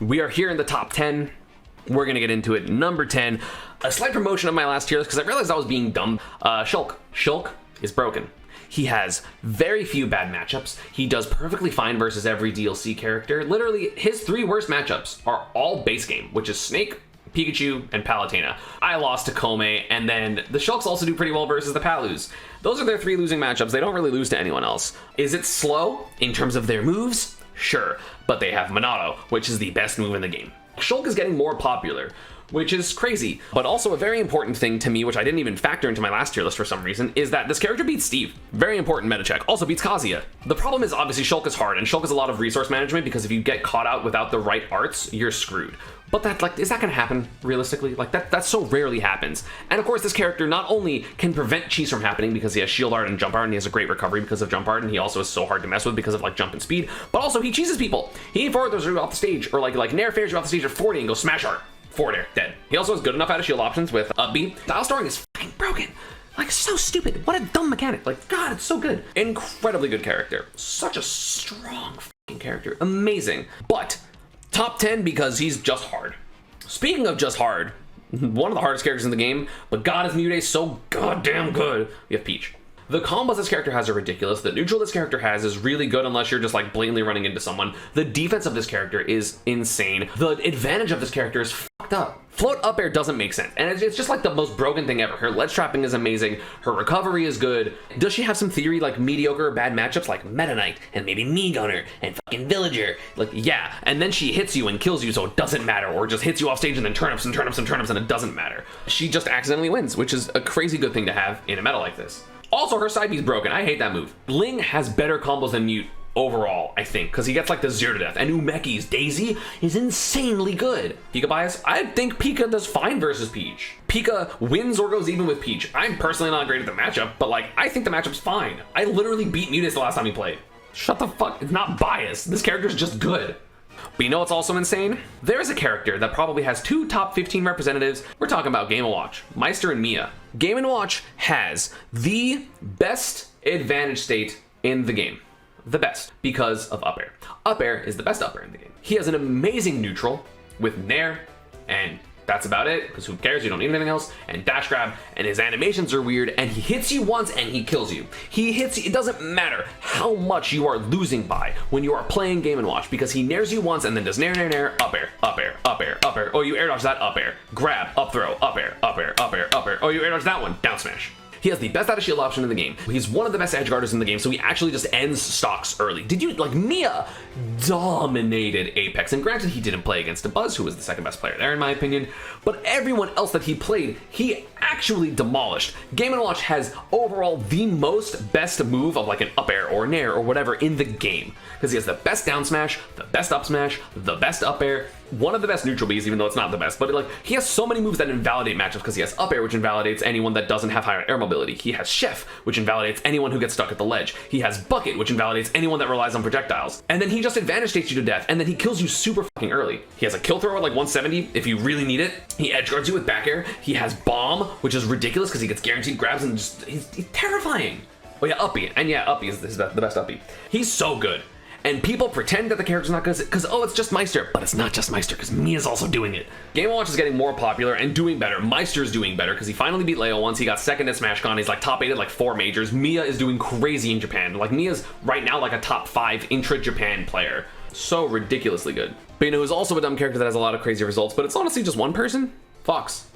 We are here in the top 10. We're gonna get into it. Number 10, a slight promotion of my last tier list because I realized I was being dumb. Shulk. Shulk is broken. He has very few bad matchups. He does perfectly fine versus every DLC character. Literally, his 3 worst matchups are all base game, which is Snake, Pikachu, and Palutena. I lost to Kome, and then the Shulks also do pretty well versus the Palus. Those are their 3 losing matchups. They don't really lose to anyone else. Is it slow in terms of their moves? Sure, but they have Monado, which is the best move in the game. Shulk is getting more popular, which is crazy. But also a very important thing to me, which I didn't even factor into my last tier list for some reason, is that this character beats Steve. Very important meta check. Also beats Kazuya. The problem is obviously Shulk is hard, and Shulk is a lot of resource management because if you get caught out without the right arts, you're screwed. But that, like, is that gonna happen realistically? Like, that so rarely happens. And of course, this character not only can prevent cheese from happening because he has shield art and jump art, and he has a great recovery because of jump art, and he also is so hard to mess with because of like jump and speed, but also he cheeses people. He forward throws you off the stage, or like Nair fairs you off the stage at 40 and goes smash art. Forward air, dead. He also has good enough out of shield options with up B. Style storing is fucking broken. Like, so stupid. What a dumb mechanic. Like, God, it's so good. Incredibly good character. Such a strong fucking character. Amazing. But top 10 because he's just hard. Speaking of just hard, one of the hardest characters in the game, but God, his Mute is so goddamn good. We have Peach. The combos this character has are ridiculous. The neutral this character has is really good unless you're just like blatantly running into someone. The defense of this character is insane. The advantage of this character is fucked up. Float up air doesn't make sense, and it's just like the most broken thing ever. Her ledge trapping is amazing. Her recovery is good. Does she have some theory like mediocre or bad matchups like Meta Knight and maybe Me Gunner and fucking Villager? Like, yeah, and then she hits you and kills you, so it doesn't matter, or just hits you off stage and then turnips and turnips and turnips and it doesn't matter. She just accidentally wins, which is a crazy good thing to have in a meta like this. Also, her side B's broken. I hate that move. Ling has better combos than Mute overall, I think, because he gets like the 0 to death. And Umeki's Daisy is insanely good. Pika bias? I think Pika does fine versus Peach. Pika wins or goes even with Peach. I'm personally not great at the matchup, but like, I think the matchup's fine. I literally beat Mutus the last time he played. Shut the fuck, it's not biased. This character's just good. But you know what's also insane? There's a character that probably has 2 top 15 representatives. We're talking about Game & Watch, Meister and Mia. Game & Watch has the best advantage state in the game. The best, because of up air. Up air is the best up air in the game. He has an amazing neutral with Nair, and that's about it, because who cares, you don't need anything else, and dash grab, and his animations are weird, and he hits you once and he kills you. He hits you, it doesn't matter how much you are losing by when you are playing Game & Watch, because he nairs you once and then does nair, nair, nair, up air, up air, up air, up air. Oh, you air dodge that, up air. Grab, up throw, up air, up air, up air, up air. Oh, you air dodge that one, down smash. He has the best out of shield option in the game. He's one of the best edge guarders in the game, so he actually just ends stocks early. Did you, like, Mia dominated Apex, and granted he didn't play against a Buzz, who was the second best player there in my opinion, but everyone else that he played, he actually demolished. Game & Watch has overall the most best move of like an up air or nair or whatever in the game, because he has the best down smash, the best up smash, the best up air, one of the best neutral Bs, even though it's not the best, but like he has so many moves that invalidate matchups because he has up air, which invalidates anyone that doesn't have higher air mobility. He has Chef, which invalidates anyone who gets stuck at the ledge. He has Bucket, which invalidates anyone that relies on projectiles. And then he just advantage states you to death, and then he kills you super fucking early. He has a kill throw at like 170 if you really need it. He edge guards you with back air. He has Bomb, which is ridiculous because he gets guaranteed grabs and just he's terrifying. Oh yeah, Uppy, and yeah, Uppy is the best Uppy. He's so good. And people pretend that the character's not good because, oh, it's just Meister. But it's not just Meister because Mia's also doing it. Game & Watch is getting more popular and doing better. Meister's doing better because he finally beat Leo once. He got second at SmashCon. He's like top 8 at like 4 majors. Mia is doing crazy in Japan. Like Mia's right now like a top 5 intra-Japan player. So ridiculously good. But you know who's also a dumb character that has a lot of crazy results, but it's honestly just one person? Fox.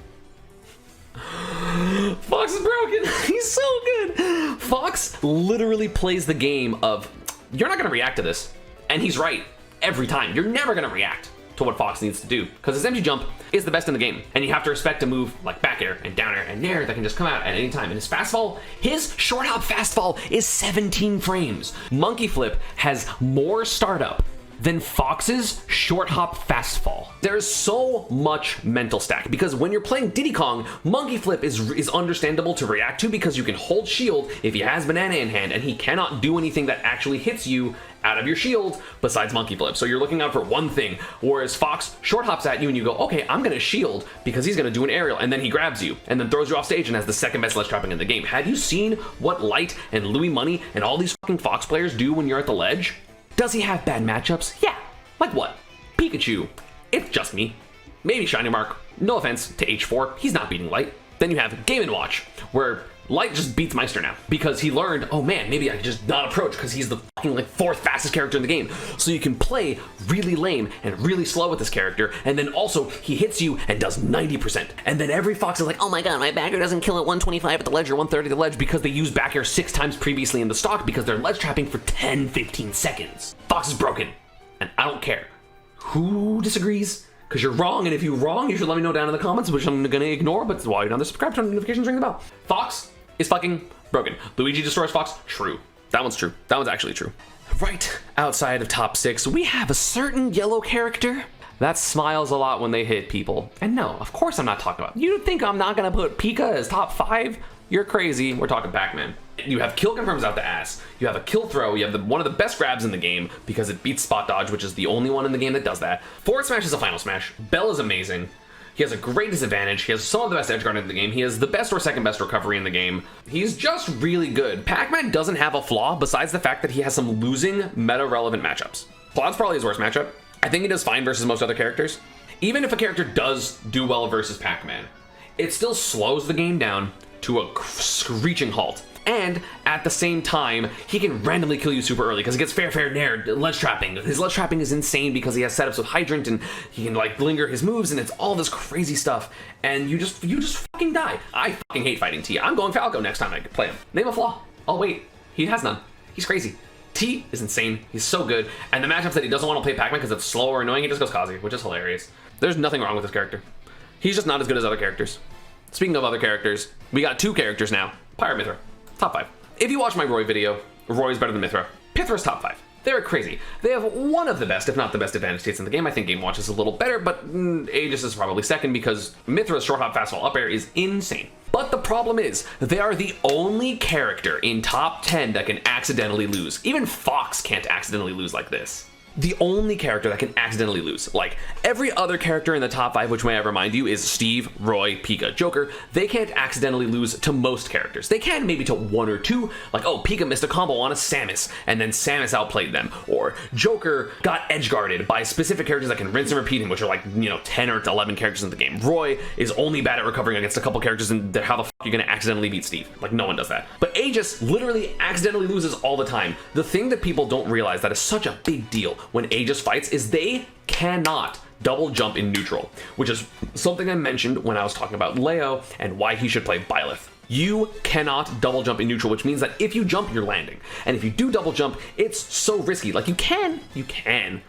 Fox is broken. He's so good. Fox literally plays the game of, you're not gonna react to this. And he's right every time. You're never gonna react to what Fox needs to do because his empty jump is the best in the game. And you have to respect a move like back air and down air and nair that can just come out at any time. And his fast fall, his short hop fast fall is 17 frames. Monkey Flip has more startup than Fox's short hop fast fall. There's so much mental stack because when you're playing Diddy Kong, Monkey Flip is understandable to react to because you can hold shield if he has banana in hand and he cannot do anything that actually hits you out of your shield besides Monkey Flip. So you're looking out for one thing, whereas Fox short hops at you and you go, okay, I'm gonna shield because he's gonna do an aerial, and then he grabs you and then throws you off stage and has the second best ledge trapping in the game. Have you seen what Light and Louis Money and all these fucking Fox players do when you're at the ledge? Does he have bad matchups? Yeah. Like what? Pikachu, It's just me. Maybe Shiny Mark. No offense to H4, he's not beating Light. Then you have Game & Watch, where Light just beats Meister now because he learned, oh man, maybe I can just not approach because he's the fucking like 4th fastest character in the game. So you can play really lame and really slow with this character, and then also he hits you and does 90%. And then every Fox is like, oh my god, my back air doesn't kill at 125 at the ledge or 130 at the ledge because they used back air 6 times previously in the stock because they're ledge trapping for 10-15 seconds. Fox is broken, and I don't care who disagrees. Because you're wrong, and if you're wrong, you should let me know down in the comments, which I'm gonna ignore, but while you're down there, subscribe, turn notifications, ring the bell. Fox is fucking broken. Luigi destroys Fox? True. That one's true. That one's actually true. Right outside of top 6, we have a certain yellow character that smiles a lot when they hit people. And no, of course I'm not talking about. You think I'm not gonna put Pika as top 5? You're crazy. We're talking Pac-Man. You have kill confirms out the ass. You have a kill throw. You have one of the best grabs in the game because it beats spot dodge, which is the only one in the game that does that. Forward smash is a final smash. Bell is amazing. He has a great disadvantage. He has some of the best edge guard in the game. He has the best or second best recovery in the game. He's just really good. Pac-Man doesn't have a flaw besides the fact that he has some losing meta-relevant matchups. Cloud's probably his worst matchup. I think he does fine versus most other characters. Even if a character does do well versus Pac-Man, it still slows the game down to a screeching halt. And at the same time, he can randomly kill you super early because he gets fair nair ledge trapping. His ledge trapping is insane because he has setups with Hydrant and he can like linger his moves and it's all this crazy stuff. And you just fucking die. I fucking hate fighting T. I'm going Falco next time I play him. Name a flaw. Oh wait, he has none. He's crazy. T is insane. He's so good. And the matchups that he doesn't want to play Pac-Man because it's slow or annoying, he just goes Kazi, which is hilarious. There's nothing wrong with this character. He's just not as good as other characters. Speaking of other characters, we got 2 characters now. Pyra, Mythra. Top 5. If you watch my Roy video, Roy's better than Mythra. Mythra's top 5. They're crazy. They have one of the best, if not the best, advantage states in the game. I think Game Watch is a little better, but Aegis is probably second because Mythra's short hop, fast fall, up air is insane. But the problem is, they are the only character in top 10 that can accidentally lose. Even Fox can't accidentally lose like this. The only character that can accidentally lose. Like, every other character in the top 5, which may I remind you, is Steve, Roy, Pika, Joker. They can't accidentally lose to most characters. They can maybe to 1 or 2, like, oh, Pika missed a combo on a Samus, and then Samus outplayed them. Or Joker got edge-guarded by specific characters that can rinse and repeat him, which are like, 10 or 11 characters in the game. Roy is only bad at recovering against a couple characters, and how the fuck are you gonna accidentally beat Steve? Like, no one does that. But Aegis literally accidentally loses all the time. The thing that people don't realize that is such a big deal when Aegis fights is they cannot double jump in neutral, which is something I mentioned when I was talking about Leo and why he should play Byleth. You cannot double jump in neutral, which means that if you jump, you're landing. And if you do double jump, it's so risky. Like you can,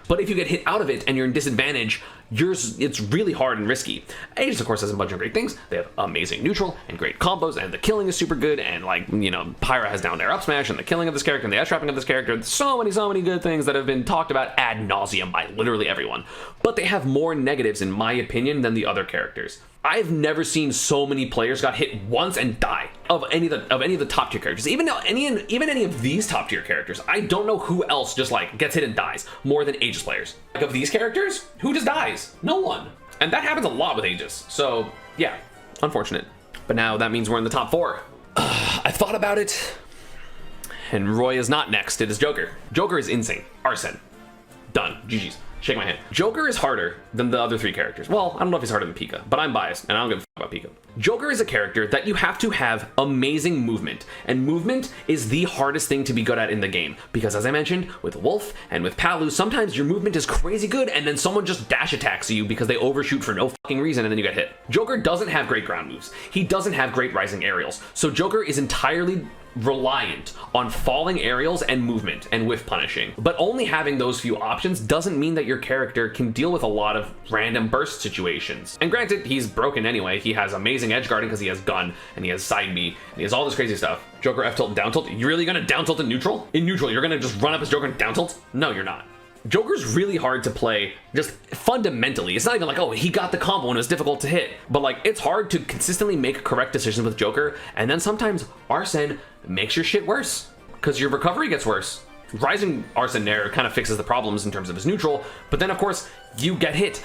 but if you get hit out of it and you're in disadvantage, it's really hard and risky. Aegis, of course, has a bunch of great things. They have amazing neutral and great combos, and the killing is super good, and like, Pyra has down air up smash, and the killing of this character, and the edge trapping of this character. So many good things that have been talked about ad nauseum by literally everyone. But they have more negatives, in my opinion, than the other characters. I've never seen so many players got hit once and die of any of the top tier characters. Even any of these top tier characters, I don't know who else just like gets hit and dies more than Aegis players. Like of these characters, who just dies? No one. And that happens a lot with Aegis. So yeah, unfortunate. But now that means we're in the top 4. I thought about it, and Roy is not next. It is Joker. Joker is insane. Arsene. Done. GG's. Shake my hand. Joker is harder than the other 3 characters. Well, I don't know if he's harder than Pika, but I'm biased, and I don't give a fuck about Pika. Joker is a character that you have to have amazing movement, and movement is the hardest thing to be good at in the game, because as I mentioned, with Wolf and with Palu, sometimes your movement is crazy good, and then someone just dash attacks you because they overshoot for no fucking reason, and then you get hit. Joker doesn't have great ground moves. He doesn't have great rising aerials, so Joker is entirely reliant on falling aerials and movement and whiff punishing. But only having those few options doesn't mean that your character can deal with a lot of random burst situations. And granted, he's broken anyway. He has amazing edge guarding because he has gun and he has side B and he has all this crazy stuff. Joker F tilt and down tilt. You really gonna down tilt in neutral? In neutral, you're gonna just run up as Joker and down tilt? No, you're not. Joker's really hard to play just fundamentally. It's not even like, oh, he got the combo and it was difficult to hit. But like, it's hard to consistently make correct decisions with Joker. And then sometimes Arsene makes your shit worse because your recovery gets worse. Rising Arsene Nair kind of fixes the problems in terms of his neutral, but then of course you get hit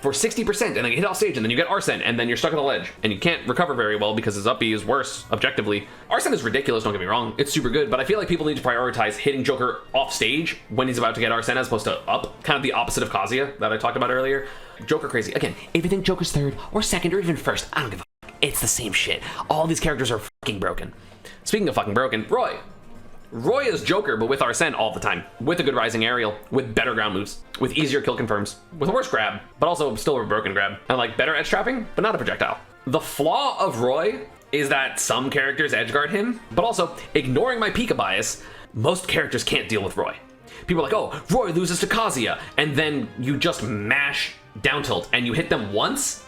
for 60% and then you hit off stage and then you get Arsene and then you're stuck on the ledge and you can't recover very well because his up B is worse objectively. Arsene is ridiculous, don't get me wrong, it's super good, but I feel like people need to prioritize hitting Joker off stage when he's about to get Arsene as opposed to up, kind of the opposite of Kazuya that I talked about earlier. Joker crazy. Again, if you think Joker's third or second or even first, I don't give a fuck. It's the same shit. All these characters are fucking broken. Speaking of fucking broken, Roy. Roy is Joker, but with Arsene all the time. With a good rising aerial, with better ground moves, with easier kill confirms, with a worse grab, but also still a broken grab, and like better edge trapping, but not a projectile. The flaw of Roy is that some characters edgeguard him, but also, ignoring my Pika bias, most characters can't deal with Roy. People are like, oh, Roy loses to Kazuya, and then you just mash down tilt and you hit them once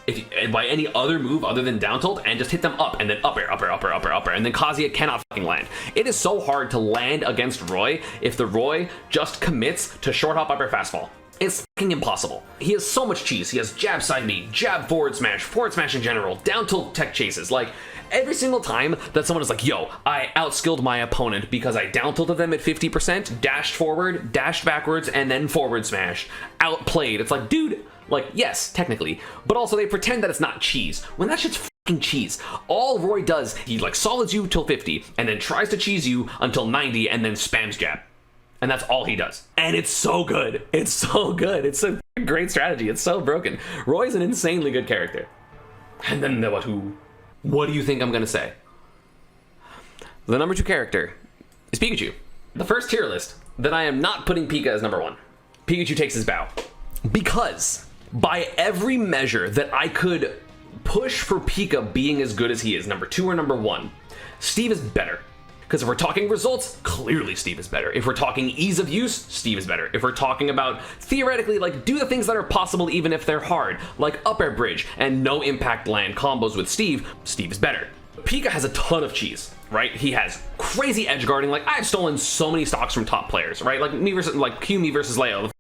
by any other move other than down tilt and just hit them up and then up air, and then Kazuya cannot fucking land. It is so hard to land against Roy if the Roy just commits to short hop up air fast fall. It's fucking impossible. He has so much cheese. He has jab side B, jab forward smash in general, down tilt tech chases. Like, every single time that someone is like, yo, I outskilled my opponent because I down tilted them at 50%, dashed forward, dashed backwards, and then forward smashed, outplayed. It's like, dude, like, yes, technically, but also they pretend that it's not cheese, when that shit's fucking cheese. All Roy does, he like solids you till 50, and then tries to cheese you until 90, and then spams jab. And that's all he does. And it's so good. It's so good. It's a great strategy. It's so broken. Roy's an insanely good character. And then the what do you think I'm gonna say? The number 2 character is Pikachu. The first tier list that I am not putting Pika as number 1. Pikachu takes his bow. Because by every measure that I could push for Pika being as good as he is, number 2 or number 1, Steve is better. Because if we're talking results, clearly Steve is better. If we're talking ease of use, Steve is better. If we're talking about theoretically, like, do the things that are possible even if they're hard, like up air bridge and no impact land combos with Steve, Steve is better. Pika has a ton of cheese, right? He has crazy edge guarding. Like, I've stolen so many stocks from top players, right? Like me versus me versus Leo.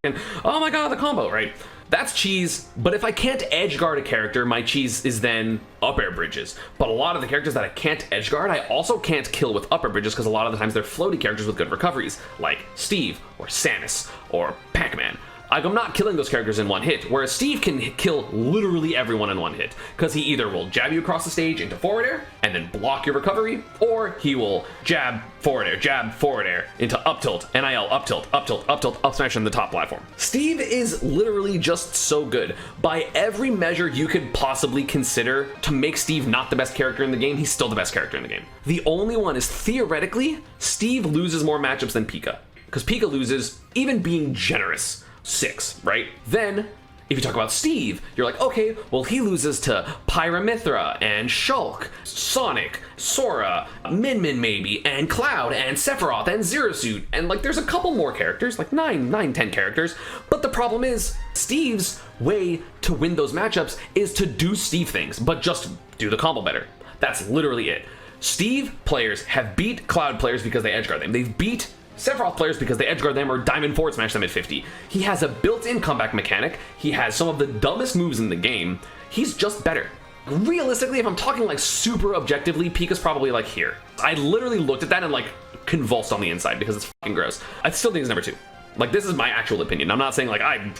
Oh my god, the combo, right? That's cheese, but if I can't edge guard a character, my cheese is then up air bridges. But a lot of the characters that I can't edge guard, I also can't kill with up air bridges because a lot of the times they're floaty characters with good recoveries, like Steve or Samus or Pac-Man. I'm not killing those characters in one hit, whereas Steve can kill literally everyone in one hit, because he either will jab you across the stage into forward air and then block your recovery, or he will jab forward air into up tilt, NIL, up tilt, up smash on the top platform. Steve is literally just so good. By every measure you could possibly consider to make Steve not the best character in the game, he's still the best character in the game. The only one is theoretically, Steve loses more matchups than Pika, because Pika loses, even being generous, 6, right? Then, if you talk about Steve, you're like, okay, well, he loses to Pyra Mythra, and Shulk, Sonic, Sora, Min maybe, and Cloud, and Sephiroth, and Zero Suit, and like, there's a couple more characters, like 10 characters, but the problem is, Steve's way to win those matchups is to do Steve things, but just do the combo better. That's literally it. Steve players have beat Cloud players because they edgeguard them. They've beat Sephiroth players because they edgeguard them or diamond forward smash them at 50. He has a built-in comeback mechanic. He has some of the dumbest moves in the game. He's just better. Realistically, if I'm talking like super objectively, Pika's probably like here. I literally looked at that and like convulsed on the inside because it's fucking gross. I still think he's number 2. Like, this is my actual opinion. I'm not saying like I,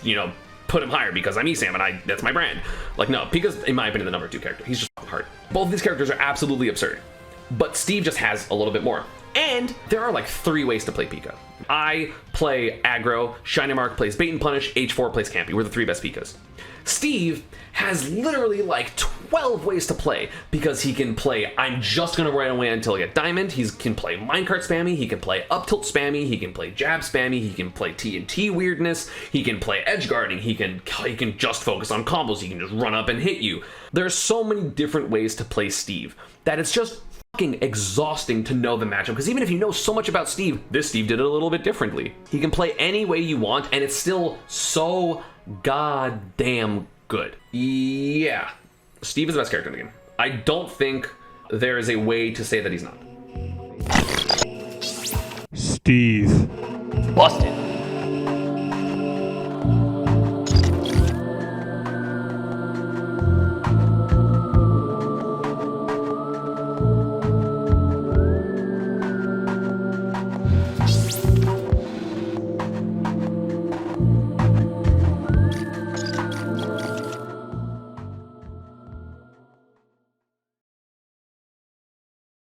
put him higher because I'm ESAM and that's my brand. Like, no, Pika's, in my opinion, the number 2 character. He's just hard. Both of these characters are absolutely absurd, but Steve just has a little bit more. And there are like 3 ways to play Pika. I play aggro, Shiny Mark plays bait and punish, H4 plays campy. We're the 3 best Pikas. Steve has literally like 12 ways to play because he can play I'm just gonna run away until I get diamond. He can play minecart spammy, he can play up tilt spammy, he can play jab spammy, he can play TNT weirdness, he can play edge guarding, he can just focus on combos, he can just run up and hit you. There's so many different ways to play Steve that it's just fucking exhausting to know the matchup, because even if you know so much about Steve, this Steve did it a little bit differently. He can play any way you want and it's still so goddamn good. Yeah, Steve is the best character in the game. I don't think there is a way to say that he's not. Steve. Busted.